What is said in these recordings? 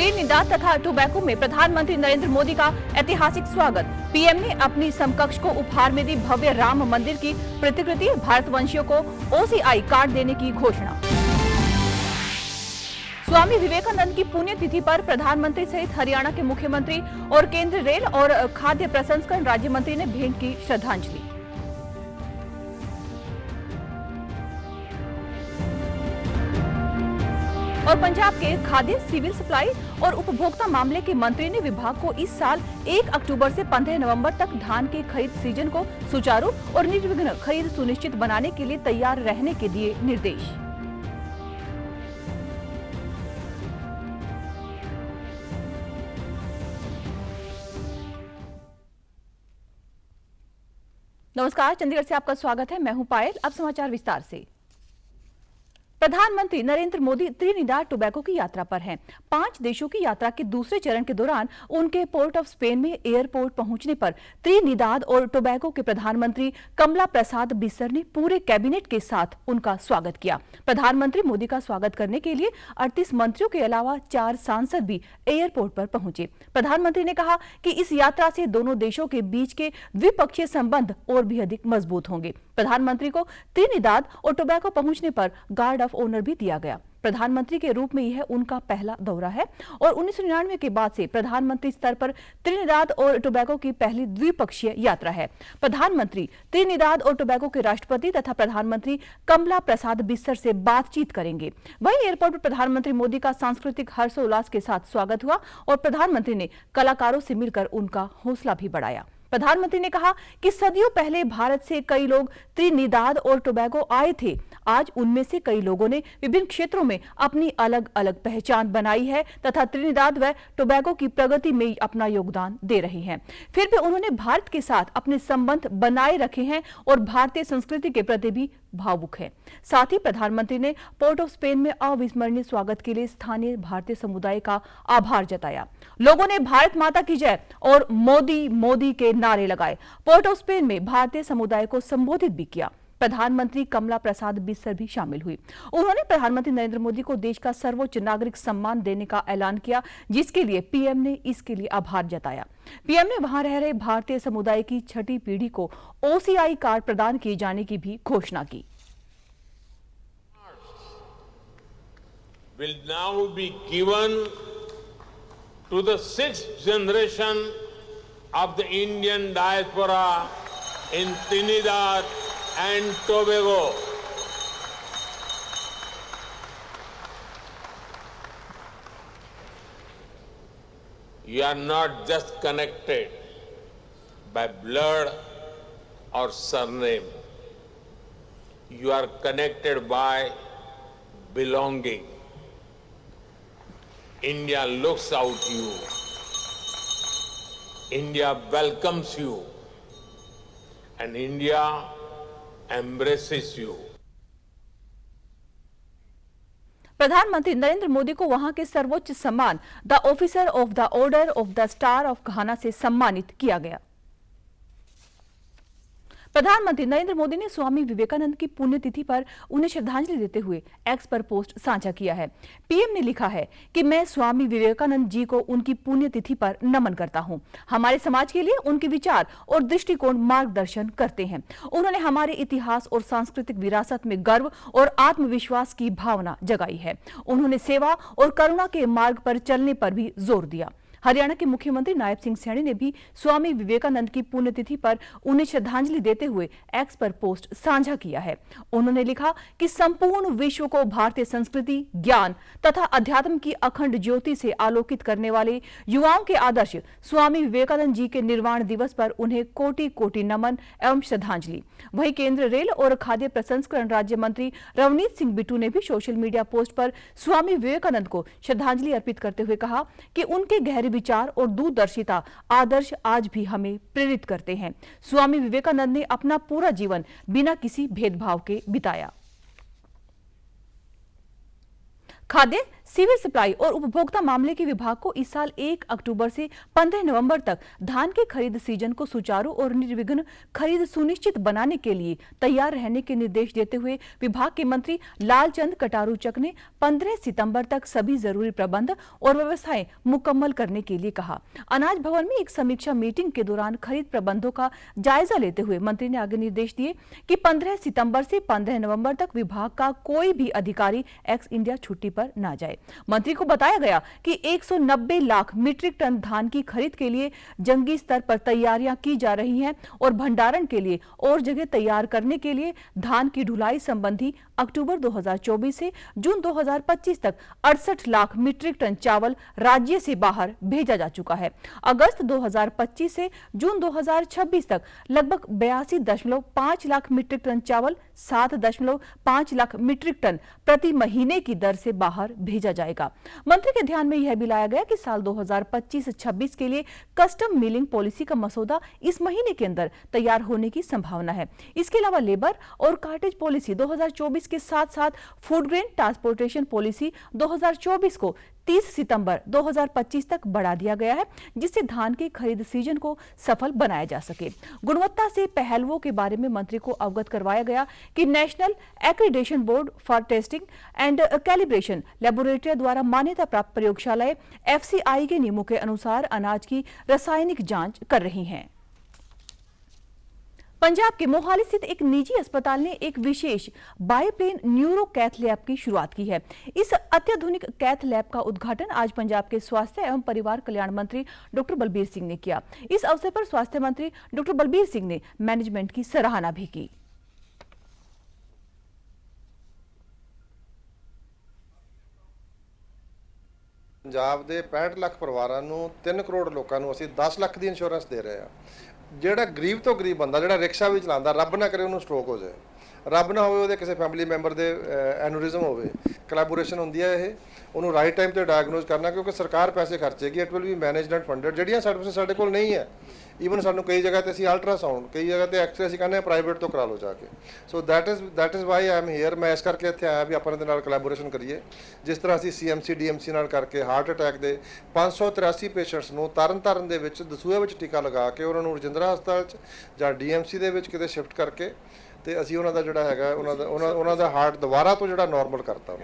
Trinidad तथा Tobago में प्रधानमंत्री नरेंद्र मोदी का ऐतिहासिक स्वागत। पीएम ने अपनी समकक्ष को उपहार में दी भव्य राम मंदिर की प्रतिकृति। भारतवंशियों को ओसीआई कार्ड देने की घोषणा। स्वामी विवेकानंद की पुण्यतिथि पर प्रधानमंत्री सहित हरियाणा के मुख्यमंत्री और केंद्रीय रेल और खाद्य प्रसंस्करण राज्य मंत्री ने भेंट की श्रद्धांजलि। और पंजाब के खाद्य, सिविल सप्लाई और उपभोक्ता मामले के मंत्री ने विभाग को इस साल 1 अक्टूबर से 15 नवंबर तक धान के खरीद सीजन को सुचारू और निर्विघ्न खरीद सुनिश्चित बनाने के लिए तैयार रहने के दिए निर्देश। नमस्कार, चंडीगढ़ से आपका स्वागत है। मैं हूं पायल। अब समाचार विस्तार से। प्रधानमंत्री नरेंद्र मोदी त्रिनिदाद टोबैगो की यात्रा पर हैं। 5 देशों की यात्रा के दूसरे चरण के दौरान उनके पोर्ट ऑफ स्पेन में एयरपोर्ट पहुंचने पर त्रिनिदाद और टोबैगो के प्रधानमंत्री कमला प्रसाद बिस्सर ने पूरे कैबिनेट के साथ उनका स्वागत किया। प्रधानमंत्री मोदी का स्वागत करने के लिए 38 मंत्रियों के अलावा 4 सांसद भी एयरपोर्ट पर पहुंचे। प्रधानमंत्री ने कहा कि इस यात्रा से दोनों देशों के बीच के द्विपक्षीय संबंध और भी अधिक मजबूत होंगे। प्रधानमंत्री को त्रिनिदाद और टोबैगो पहुंचने पर गार्ड ऑफ ऑनर भी दिया गया। प्रधानमंत्री के रूप में यह उनका पहला दौरा है और 1999 के बाद से प्रधानमंत्री स्तर पर त्रिनिदाद और टोबैगो की पहली द्विपक्षीय यात्रा है। प्रधानमंत्री त्रिनिदाद और टोबैगो के राष्ट्रपति तथा प्रधानमंत्री कमला प्रसाद बिस्सर से बातचीत करेंगे। वहीं एयरपोर्ट पर प्रधानमंत्री मोदी का सांस्कृतिक हर्षोल्लास के साथ स्वागत हुआ और प्रधानमंत्री ने कलाकारों से मिलकर उनका हौसला भी बढ़ाया। प्रधानमंत्री ने कहा कि सदियों पहले भारत से कई लोग त्रिनिदाद और टोबैगो आए थे। आज उनमें से कई लोगों ने विभिन्न क्षेत्रों में अपनी अलग अलग पहचान बनाई है तथा त्रिनिदाद व टोबैगो की प्रगति में अपना योगदान दे रहे हैं। फिर भी उन्होंने भारत के साथ अपने संबंध बनाए रखे हैं और भारतीय संस्कृति के प्रति भी भावुक है। साथ ही प्रधानमंत्री ने पोर्ट ऑफ स्पेन में अविस्मरणीय स्वागत के लिए स्थानीय भारतीय समुदाय का आभार जताया। लोगों ने भारत माता की जय और मोदी मोदी के नारे लगाए। पोर्ट ऑफ स्पेन में भारतीय समुदाय को संबोधित भी किया। प्रधानमंत्री कमला प्रसाद बिस्सर भी शामिल हुई। उन्होंने प्रधानमंत्री नरेंद्र मोदी को देश का सर्वोच्च नागरिक सम्मान देने का ऐलान किया, जिसके लिए पीएम ने इसके लिए आभार जताया। पीएम ने वहां रह रहे भारतीय समुदाय की 6ठी पीढ़ी को ओसीआई कार्ड प्रदान किए जाने की भी घोषणा की। Will now be given to the 6th generation of the Indian diaspora in Trinidad and Tobago. You are not just connected by blood or surname. You are connected by belonging. India looks out to you. India welcomes you. And India embraces you. प्रधानमंत्री नरेंद्र मोदी को वहां के सर्वोच्च सम्मान the officer of the order of the star of घाना से सम्मानित किया गया। प्रधानमंत्री नरेंद्र मोदी ने स्वामी विवेकानंद की पुण्यतिथि पर उन्हें श्रद्धांजलि देते हुए एक्स पर पोस्ट साझा किया है। पीएम ने लिखा है कि मैं स्वामी विवेकानंद जी को उनकी पुण्यतिथि पर नमन करता हूं। हमारे समाज के लिए उनके विचार और दृष्टिकोण मार्गदर्शन करते हैं। उन्होंने हमारे इतिहास और सांस्कृतिक विरासत में गर्व और आत्मविश्वास की भावना जगाई है। उन्होंने सेवा और करुणा के मार्ग पर चलने पर भी जोर दिया। हरियाणा के मुख्यमंत्री नायब सिंह सैनी ने भी स्वामी विवेकानंद की पुण्यतिथि पर उन्हें श्रद्धांजलि देते हुए एक्स पर पोस्ट साझा किया है। उन्होंने लिखा कि संपूर्ण विश्व को भारतीय संस्कृति, ज्ञान तथा अध्यात्म की अखंड ज्योति से आलोकित करने वाले युवाओं के आदर्श स्वामी विवेकानंद जी के निर्वाण दिवस पर उन्हें कोटि कोटि नमन एवं श्रद्धांजलि। वहीं केंद्रीय रेल और खाद्य प्रसंस्करण राज्य मंत्री रवनीत सिंह बिट्टू ने भी सोशल मीडिया पोस्ट पर स्वामी विवेकानंद को श्रद्धांजलि अर्पित करते हुए कहा कि उनके गहरे विचार और दूरदर्शिता आदर्श आज भी हमें प्रेरित करते हैं। स्वामी विवेकानंद ने अपना पूरा जीवन बिना किसी भेदभाव के बिताया। खाद्य, सिविल सप्लाई और उपभोक्ता मामले के विभाग को इस साल 1 अक्टूबर से 15 नवंबर तक धान के खरीद सीजन को सुचारू और निर्विघ्न खरीद सुनिश्चित बनाने के लिए तैयार रहने के निर्देश देते हुए विभाग के मंत्री लालचंद कटारूचक ने 15 सितंबर तक सभी जरूरी प्रबंध और व्यवस्थाएं मुकम्मल करने के लिए कहा। अनाज भवन में एक समीक्षा मीटिंग के दौरान खरीद प्रबंधों का जायजा लेते हुए मंत्री ने आगे निर्देश दिए कि 15 सितंबर से 15 नवंबर तक विभाग का कोई भी अधिकारी एक्स इंडिया छुट्टी पर न जाए। मंत्री को बताया गया कि 190 लाख मीट्रिक टन धान की खरीद के लिए जंगी स्तर पर तैयारियां की जा रही हैं और भंडारण के लिए और जगह तैयार करने के लिए धान की ढुलाई संबंधी अक्टूबर 2024 से जून 2025 तक 68 लाख मीट्रिक टन चावल राज्य से बाहर भेजा जा चुका है। अगस्त 2025 से जून 2026 तक लगभग 82.5 लाख मीट्रिक टन चावल 7.5 लाख मीट्रिक टन प्रति महीने की दर से बाहर भेजा जाएगा। मंत्री के ध्यान में यह भी लाया गया कि साल 2025-26 के लिए कस्टम मिलिंग पॉलिसी का मसौदा इस महीने के अंदर तैयार होने की संभावना है। इसके अलावा लेबर और कार्टेज पॉलिसी 2024 के साथ साथ फूड ग्रेन ट्रांसपोर्टेशन पॉलिसी 2024 को 30 सितंबर 2025 तक बढ़ा दिया गया है, जिससे धान की खरीद सीजन को सफल बनाया जा सके। गुणवत्ता से पहलुओं के बारे में मंत्री को अवगत करवाया गया कि national accreditation board for testing and calibration laboratory द्वारा मान्यता प्राप्त प्रयोगशालाएं FCI के नियमों के अनुसार अनाज की रासायनिक जांच कर रही हैं। पंजाब के मोहाली स्थित एक निजी अस्पताल ने एक विशेष बायोप्लेन न्यूरो कैथ लैब की शुरुआत की है। इस अत्याधुनिक कैथ लैब का उद्घाटन आज पंजाब के स्वास्थ्य एवं परिवार कल्याण मंत्री डॉक्टर बलबीर सिंह ने किया। इस अवसर पर स्वास्थ्य मंत्री डॉक्टर बलबीर सिंह ने मैनेजमेंट की सराहना भी की। पंजाब ਦੇ 65 ਲੱਖ ਪਰਿਵਾਰਾਂ ਨੂੰ 3 ਕਰੋੜ ਲੋਕਾਂ ਨੂੰ ਅਸੀਂ 10 ਲੱਖ ਦੀ ਇੰਸ਼ੋਰੈਂਸ ਦੇ ਰਹੇ ਹਾਂ। ਜਿਹੜਾ ਗਰੀਬ ਤੋਂ ਗਰੀਬ ਬੰਦਾ ਜਿਹੜਾ ਰਿਕਸ਼ਾ ਵੀ ਚਲਾਉਂਦਾ, ਰੱਬ ਨਾ ਕਰੇ ਉਹਨੂੰ ਸਟ੍ਰੋਕ ਹੋ ਜਾਏ, ਰੱਬ ਨਾ ਹੋਵੇ ਉਹਦੇ ਕਿਸੇ ਫੈਮਿਲੀ ਮੈਂਬਰ ਦੇ ਐਨੂਰਿਜ਼ਮ ਹੋਵੇ, ਕੋਲੈਬੋਰੇਸ਼ਨ ਹੁੰਦੀ ਹੈ ਇਹ, ਉਹਨੂੰ ਰਾਈਟ ਟਾਈਮ ਤੇ ਡਾਇਗਨੋਸ ਕਰਨਾ, ਕਿਉਂਕਿ ਸਰਕਾਰ ਪੈਸੇ ਖਰਚੇਗੀ। It will be managed and funded. ਜਿਹੜੀਆਂ ਸਰਵਿਸਿਜ਼ ਸਾਡੇ ਕੋਲ ਨਹੀਂ ਹੈ, ਈਵਨ ਸਾਨੂੰ ਕਈ ਜਗ੍ਹਾ ਤੇ ਅਸੀਂ ਅਲਟਰਾਸਾਊਂਡ, ਕਈ ਜਗ੍ਹਾ ਤੇ ਐਕਸਰੇ ਅਸੀਂ ਕਹਿੰਦੇ ਪ੍ਰਾਈਵੇਟ ਤੋਂ ਕਰਾ ਲਓ ਜਾ ਕੇ। So that is why I am here. ਮੈਂ ਇਸ ਕਰਕੇ ਇੱਥੇ ਆਇਆ ਵੀ ਆਪਾਂ ਇਹਦੇ ਨਾਲ ਕੋਲੈਬੋਰੇਸ਼ਨ ਕਰੀਏ। ਜਿਸ ਤਰ੍ਹਾਂ ਅਸੀਂ CMC DMC ਨਾਲ ਕਰਕੇ ਹਾਰਟ ਅਟੈਕ ਦੇ 583 ਪੇਸ਼ੈਂਟਸ ਨੂੰ ਤਰਨਤਾਰਨ ਦੇ ਵਿੱਚ ਦਸੂਹੇ ਵਿੱਚ ਟੀਕਾ ਲਗਾ ਕੇ ਉਹਨਾਂ ਨੂੰ ਰਜਿੰਦਰਾ ਹਸਪਤਾਲ 'ਚ ਜਾਂ DMC ਦੇ ਵਿੱਚ ਕਿਤੇ ਸ਼ਿਫਟ ਕਰਕੇ ਤੇ ਅਸੀਂ ਉਹਨਾਂ ਦਾ ਜਿਹੜਾ ਹੈਗਾ ਉਹਨਾਂ ਦਾ ਹਾਰਟ ਦੁਬਾਰਾ ਤੋਂ ਜਿਹੜਾ ਨਾਰਮਲ ਕਰਤਾ।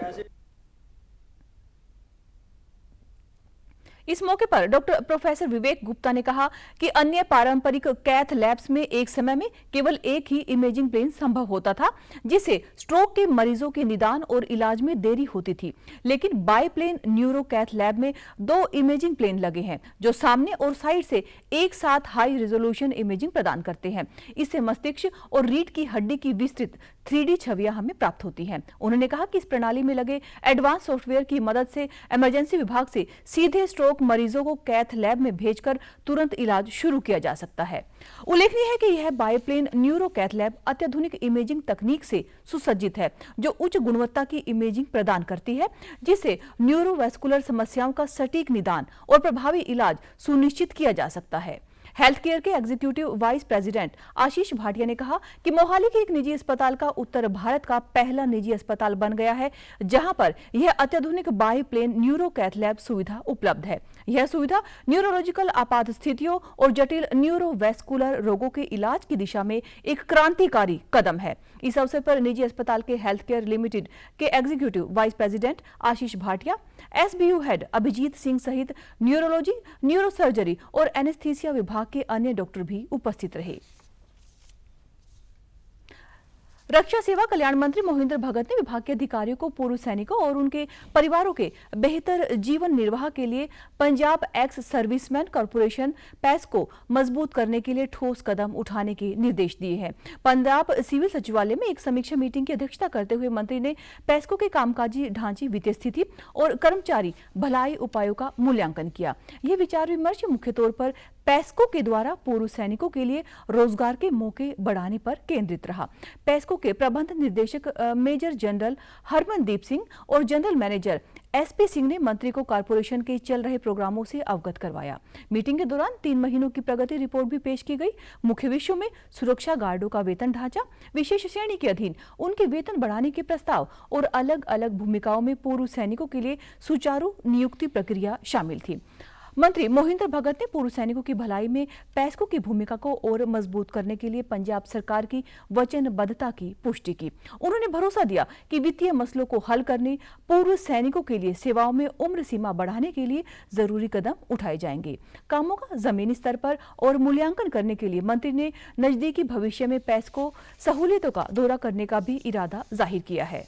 इस मौके पर डॉक्टर प्रोफेसर विवेक गुप्ता ने कहा कि अन्य पारंपरिक कैथ लैब्स में एक समय में केवल एक ही इमेजिंग प्लेन संभव होता था, जिससे स्ट्रोक के मरीजों के निदान और इलाज में देरी होती थी। लेकिन बाईप्लेन न्यूरो कैथ लैब में 2 इमेजिंग प्लेन लगे हैं जो सामने और साइड से एक साथ हाई रेजोल्यूशन इमेजिंग प्रदान करते हैं। इससे मस्तिष्क और रीढ़ की हड्डी की विस्तृत 3D छवियां हमें प्राप्त होती हैं। उन्होंने कहा कि इस प्रणाली में लगे एडवांस सॉफ्टवेयर की मदद से इमरजेंसी विभाग से सीधे स्ट्रोक मरीजों को कैथ लैब में भेजकर तुरंत इलाज शुरू किया जा सकता है। उल्लेखनीय है कि यह बायोप्लेन न्यूरो कैथ लैब अत्याधुनिक इमेजिंग तकनीक से सुसज्जित है, जो उच्च गुणवत्ता की इमेजिंग प्रदान करती है, जिससे न्यूरोवैस्कुलर समस्याओं का सटीक निदान और प्रभावी इलाज सुनिश्चित किया जा सकता है। हेल्थ केयर के एग्जीक्यूटिव वाइस प्रेसिडेंट आशीष भाटिया ने कहा कि मोहाली के एक निजी अस्पताल का उत्तर भारत का पहला निजी अस्पताल बन गया है, जहां पर यह अत्याधुनिक बाईप्लेन न्यूरो कैथ लैब सुविधा उपलब्ध है। यह सुविधा न्यूरोलॉजिकल आपात स्थितियों और जटिल न्यूरोवैस्कुलर रोगों के इलाज की दिशा में एक क्रांतिकारी कदम है। इस अवसर पर निजी अस्पताल के हेल्थ केयर लिमिटेड के एग्जीक्यूटिव वाइस प्रेसिडेंट आशीष भाटिया, SBU हेड अभिजीत सिंह सहित न्यूरोलॉजी, न्यूरोसर्जरी और एनेस्थीसिया विभाग के अन्य डॉक्टर भी उपस्थित रहे। रक्षा सेवा कल्याण मंत्री मोहिंद्र भगत ने विभाग के अधिकारियों को पूर्व सैनिकों और उनके परिवारों के बेहतर जीवन निर्वाह के लिए पंजाब एक्स सर्विसमैन कॉर्पोरेशन पैस को मजबूत करने के लिए ठोस कदम उठाने के निर्देश दिए हैं। पंजाब सिविल सचिवालय में एक समीक्षा मीटिंग की अध्यक्षता करते हुए मंत्री ने पैस्को के कामकाजी ढांचे, वित्तीय स्थिति और कर्मचारी भलाई उपायों का मूल्यांकन किया। यह विचार विमर्श मुख्य तौर पर पेस्को के द्वारा पूर्व सैनिकों के लिए रोजगार के मौके बढ़ाने पर केंद्रित रहा। पेस्को के प्रबंध निर्देशक मेजर जनरल हरमनदीप सिंह और जनरल मैनेजर एसपी सिंह ने मंत्री को कॉर्पोरेशन के चल रहे प्रोग्रामों से अवगत करवाया। मीटिंग के दौरान 3 महीनों की प्रगति रिपोर्ट भी पेश की गई। मुख्य विषयों में सुरक्षा गार्डों का वेतन ढांचा, विशेष श्रेणी के अधीन उनके वेतन बढ़ाने के प्रस्ताव और अलग अलग भूमिकाओं में पूर्व सैनिकों के लिए सुचारू नियुक्ति प्रक्रिया शामिल थी। मंत्री मोहिंद्र भगत ने पूर्व सैनिकों की भलाई में पेस्को की भूमिका को और मजबूत करने के लिए पंजाब सरकार की वचनबद्धता की पुष्टि की। उन्होंने भरोसा दिया कि वित्तीय मसलों को हल करने, पूर्व सैनिकों के लिए सेवाओं में उम्र सीमा बढ़ाने के लिए जरूरी कदम उठाए जाएंगे। कामों का जमीनी स्तर पर और मूल्यांकन करने के लिए मंत्री ने नजदीकी भविष्य में पेस्को सहूलियतों का दौरा करने का भी इरादा जाहिर किया है।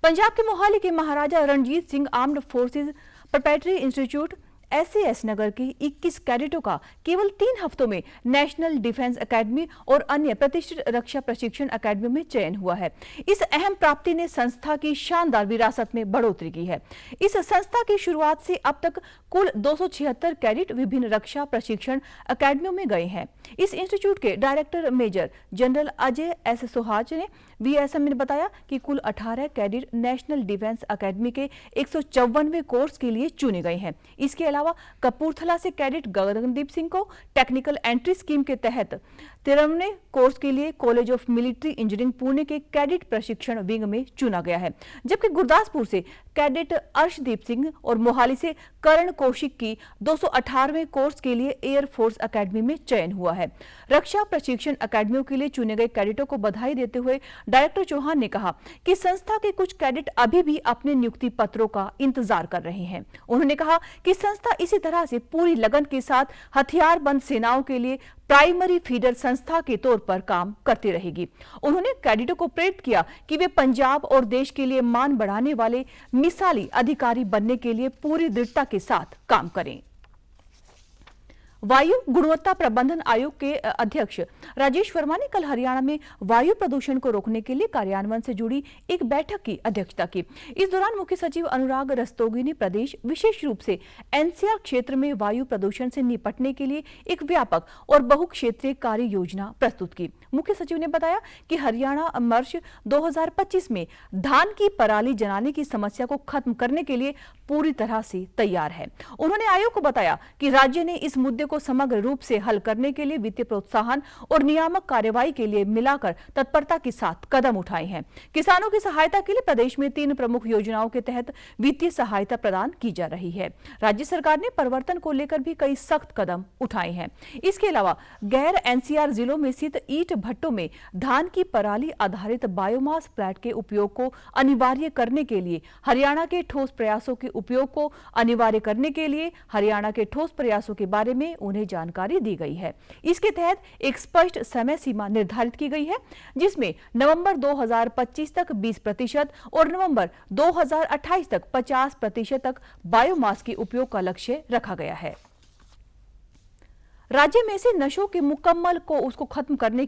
पंजाब के मोहाली के Maharaja Ranjit Singh armed forces preparatory institute SCS Nagar के 21 कैडेटों का केवल 3 हफ्तों में नेशनल डिफेंस एकेडमी और अन्य प्रतिष्ठित रक्षा प्रशिक्षण अकादमियों में चयन हुआ है। इस अहम प्राप्ति ने संस्था की शानदार विरासत में बढ़ोतरी की है। इस संस्था की शुरुआत से अब तक कुल 276 कैडेट विभिन्न रक्षा प्रशिक्षण अकादमियों में गए हैं। इस इंस्टीट्यूट के director major general Ajay S Sohaj ने VSM में बताया कि कुल 18 कैडेट नेशनल डिफेंस अकादमी के 154वें कोर्स के लिए चुने गए हैं। इसके अलावा कपूरथला से कैडेट गगनदीप सिंह को टेक्निकल एंट्री स्कीम के तहत 13वें कोर्स के लिए college of military engineering Pune के कैडेट प्रशिक्षण विंग में चुना गया है, जबकि गुरदासपुर से कैडेट अर्शदीप सिंह और मोहाली से करण कौशिक की 218वें कोर्स के लिए एयरफोर्स अकादमी में चयन हुआ है। रक्षा प्रशिक्षण अकादमियों के लिए चुने गए कैडेटों को बधाई देते हुए डायरेक्टर चौहान ने कहा कि संस्था के कुछ कैडेट अभी भी अपने नियुक्ति पत्रों का इंतजार कर रहे हैं। उन्होंने कहा कि संस्था इसी तरह से पूरी लगन के साथ हथियारबंद सेनाओं के लिए प्राइमरी फीडर संस्था के तौर पर काम करती रहेगी। उन्होंने कैडेटों को प्रेरित किया कि वे पंजाब और देश के लिए मान बढ़ाने वाले मिसाली अधिकारी बनने के लिए पूरी दृढ़ता के साथ काम करें। वायु गुणवत्ता प्रबंधन आयोग के अध्यक्ष राजेश वर्मा ने कल हरियाणा में वायु प्रदूषण को रोकने के लिए कार्यान्वयन से जुड़ी एक बैठक की अध्यक्षता की। इस दौरान मुख्य सचिव अनुराग रस्तोगी ने प्रदेश, विशेष रूप से NCR क्षेत्र में वायु प्रदूषण से निपटने के लिए एक व्यापक और बहुक्षेत्रीय कार्य योजना प्रस्तुत की। मुख्य सचिव ने बताया कि हरियाणा वर्ष 2025 में धान की पराली जलाने की समस्या को खत्म करने के लिए पूरी तरह से तैयार है। उन्होंने आयोग को बताया कि राज्य ने इस मुद्दे को समग्र रूप से हल करने के लिए वित्तीय प्रोत्साहन और नियामक कार्यवाही के लिए मिलाकर तत्परता के साथ कदम उठाए हैं। किसानों की सहायता के लिए प्रदेश में 3 प्रमुख योजनाओं के तहत वित्तीय सहायता प्रदान की जा रही है। राज्य सरकार ने परिवर्तन को लेकर भी कई सख्त कदम उठाए हैं। इसके अलावा गैर NCR जिलों में स्थित ईंट भट्टों में धान की पराली आधारित बायोमास प्लांट के उपयोग को अनिवार्य करने के लिए हरियाणा के ठोस प्रयासों के उपयोग को अनिवार्य करने के लिए हरियाणा के ठोस प्रयासों के बारे में उन्हें जानकारी दी गई है। इसके तहत एक स्पष्ट समय सीमा निर्धारित की गई है, जिसमें नवंबर 2025 तक 20% और नवंबर 2028 तक 50% तक बायोमास के उपयोग का लक्ष्य रखा गया है। राज्य में से नशों के उसको खत्म करने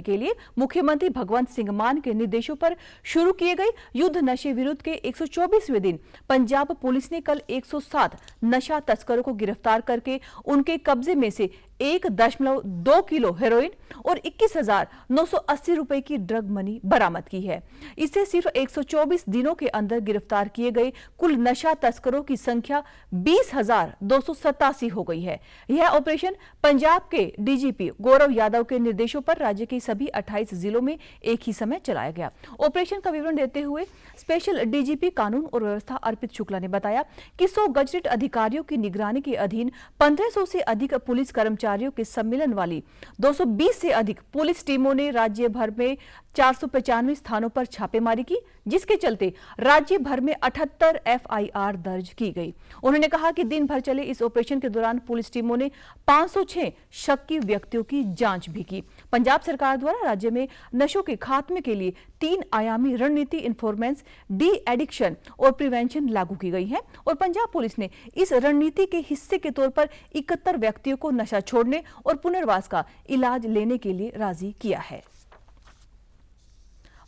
के लिए मुख्यमंत्री भगवंत सिंह मान के निर्देशों पर शुरू किए गए युद्ध नशे विरुद्ध के 124वें दिन पंजाब पुलिस ने कल 107 नशा तस्करों को गिरफ्तार करके उनके कब्जे में से 1.2 किलो हेरोइन और 21,980 रुपए की ड्रग मनी बरामद की है। इससे सिर्फ 124 दिनों के अंदर गिरफ्तार किए गए कुल नशा तस्करों की संख्या 20,287 हो गई है। यह ऑपरेशन पंजाब के DGP गौरव यादव के निर्देशों पर राज्य के सभी 28 जिलों में एक ही समय चलाया गया। ऑपरेशन का विवरण देते हुए स्पेशल DGP कानून और व्यवस्था अर्पित शुक्ला ने बताया कि 100 गजटेड अधिकारियों की निगरानी के अधीन 1500 से अधिक पुलिस कर्मचारियों के सम्मिलन वाली 220 से अधिक पुलिस टीमों ने राज्य भर में 495 स्थानों पर छापेमारी की, जिसके चलते राज्य भर में 78 FIR दर्ज की गई। उन्होंने कहा कि दिन भर चले इस ऑपरेशन के दौरान पुलिस टीमों ने 506 शक्की व्यक्तियों की जांच भी की। पंजाब सरकार द्वारा राज्य में नशों के खात्मे के लिए 3 आयामी रणनीति इन्फॉर्मेंस, डी एडिक्शन और प्रिवेंशन लागू की गई है और पंजाब पुलिस ने इस रणनीति के हिस्से के तौर पर 71 व्यक्तियों को नशा छोड़ने और पुनर्वास का इलाज लेने के लिए राजी किया है।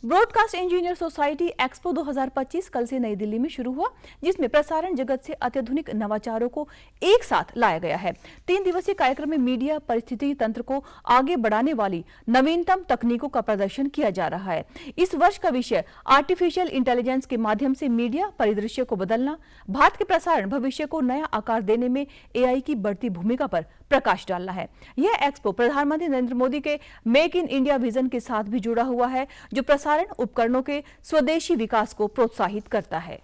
ब्रॉडकास्ट इंजीनियर सोसाइटी एक्सपो 2025 कल से नई दिल्ली में शुरू हुआ, जिसमें प्रसारण जगत से अत्याधुनिक नवाचारों को एक साथ लाया गया है। 3 दिवसीय कार्यक्रम में मीडिया परिस्थिति तंत्र को आगे बढ़ाने वाली नवीनतम तकनीकों का प्रदर्शन किया जा रहा है। इस वर्ष का विषय आर्टिफिशियल इंटेलिजेंस के माध्यम से मीडिया परिदृश्य को बदलना, भारत के प्रसारण भविष्य को नया आकार देने में एआई की बढ़ती भूमिका पर प्रकाश डालना है। यह एक्सपो प्रधानमंत्री नरेंद्र मोदी के मेक इन इंडिया विजन के साथ भी जुड़ा हुआ है, जो प्रसारण उपकरणों के स्वदेशी विकास को प्रोत्साहित करता है।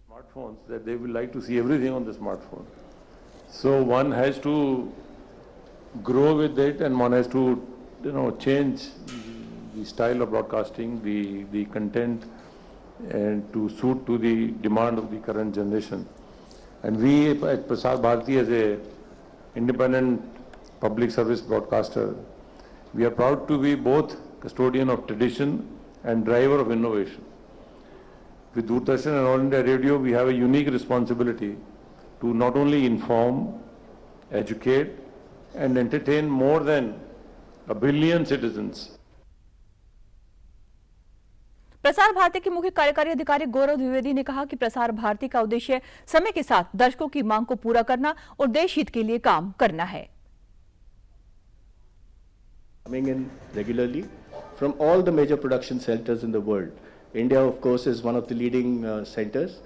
Smartphones, that they will like to see everything on the smartphone. So one has to grow with it, and one has to, change the style of broadcasting, the content, and to suit to the demand of the current generation. And we at Prasar Bharati, as a independent public service broadcaster, we are proud to be both custodian of tradition and driver of innovation. With Doordarshan and All India Radio, we have a unique responsibility to not only inform, educate, and entertain more than 1 billion citizens. Prasar Bharati के मुख्य कार्यकारी अधिकारी गौरव द्विवेदी ने कहा कि प्रसार भारती का उद्देश्य समय के साथ दर्शकों की मांग को पूरा करना और देश हित के लिए काम करना है। Coming in regularly from all the major production centers in the world. India, of course, is one of the leading centers,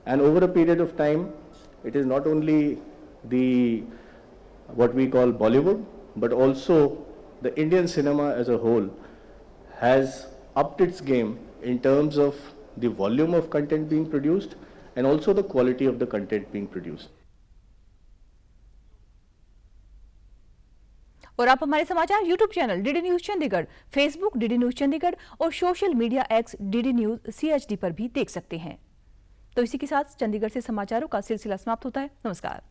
and over a period of time, it is not only what we call Bollywood, but also the Indian cinema as a whole has upped its game in terms of the volume of content being produced and also the quality of the content being produced. और आप हमारे समाचार YouTube channel DD news Chandigarh, Facebook DD news Chandigarh और social media X DD news CHD पर भी देख सकते हैं। तो इसी के साथ चंडीगढ़ से समाचारों का सिलसिला समाप्त होता है। नमस्कार।